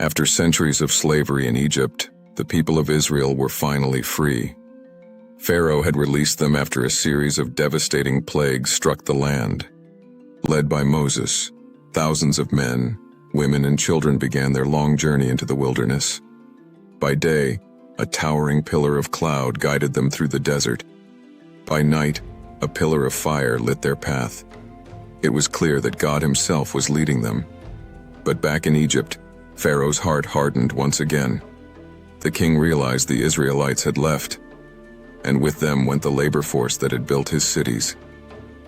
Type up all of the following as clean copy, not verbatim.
After centuries of slavery in Egypt, the people of Israel were finally free. Pharaoh had released them after a series of devastating plagues struck the land. Led by Moses, thousands of men, women, and children began their long journey into the wilderness. By day, a towering pillar of cloud guided them through the desert. By night, a pillar of fire lit their path. It was clear that God himself was leading them. But back in Egypt, Pharaoh's heart hardened once again. The king realized the Israelites had left, and with them went the labor force that had built his cities.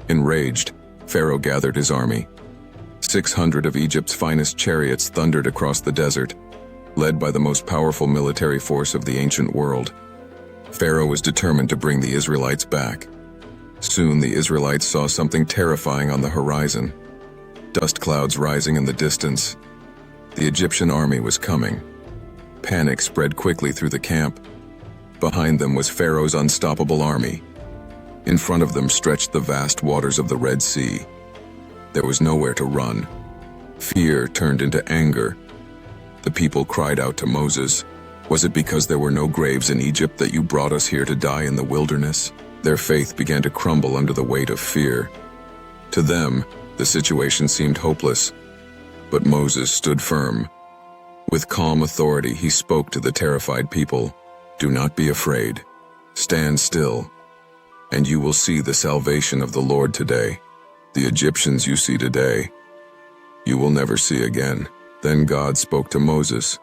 Enraged, Pharaoh gathered his army. 600 of Egypt's finest chariots thundered across the desert, led by the most powerful military force of the ancient world. Pharaoh was determined to bring the Israelites back. Soon the Israelites saw something terrifying on the horizon. Dust clouds rising in the distance. The Egyptian army was coming. Panic spread quickly through the camp. Behind them was Pharaoh's unstoppable army. In front of them stretched the vast waters of the Red Sea. There was nowhere to run. Fear turned into anger. The people cried out to Moses, "Was it because there were no graves in Egypt that you brought us here to die in the wilderness?" Their faith began to crumble under the weight of fear. To them, the situation seemed hopeless, but Moses stood firm. With calm authority, he spoke to the terrified people, "Do not be afraid. Stand still, and you will see the salvation of the Lord today. The Egyptians you see today, you will never see again." Then God spoke to Moses,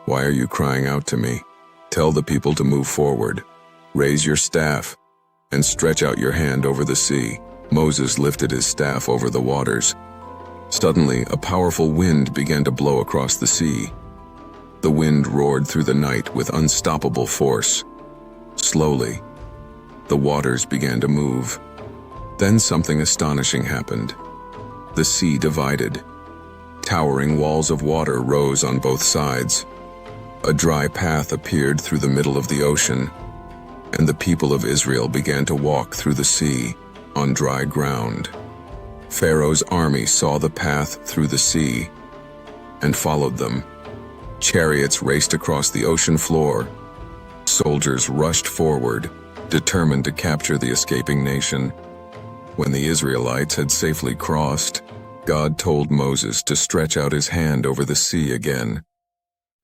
"Why are you crying out to me? Tell the people to move forward. Raise your staff and stretch out your hand over the sea." Moses lifted his staff over the waters. Suddenly, a powerful wind began to blow across the sea. The wind roared through the night with unstoppable force. Slowly, the waters began to move. Then something astonishing happened. The sea divided. Towering walls of water rose on both sides. A dry path appeared through the middle of the ocean, and the people of Israel began to walk through the sea on dry ground. Pharaoh's army saw the path through the sea and followed them. Chariots raced across the ocean floor. Soldiers rushed forward, determined to capture the escaping nation. When the Israelites had safely crossed, God told Moses to stretch out his hand over the sea again.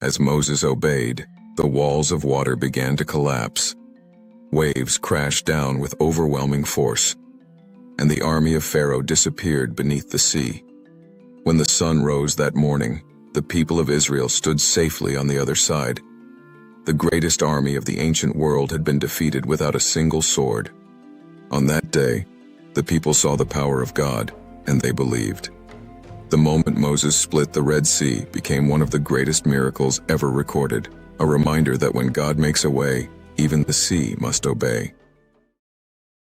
As Moses obeyed, the walls of water began to collapse. Waves crashed down with overwhelming force, and the army of Pharaoh disappeared beneath the sea. When the sun rose that morning, the people of Israel stood safely on the other side. The greatest army of the ancient world had been defeated without a single sword. On that day, the people saw the power of God, and they believed. The moment Moses split the Red Sea became one of the greatest miracles ever recorded, a reminder that when God makes a way, even the sea must obey.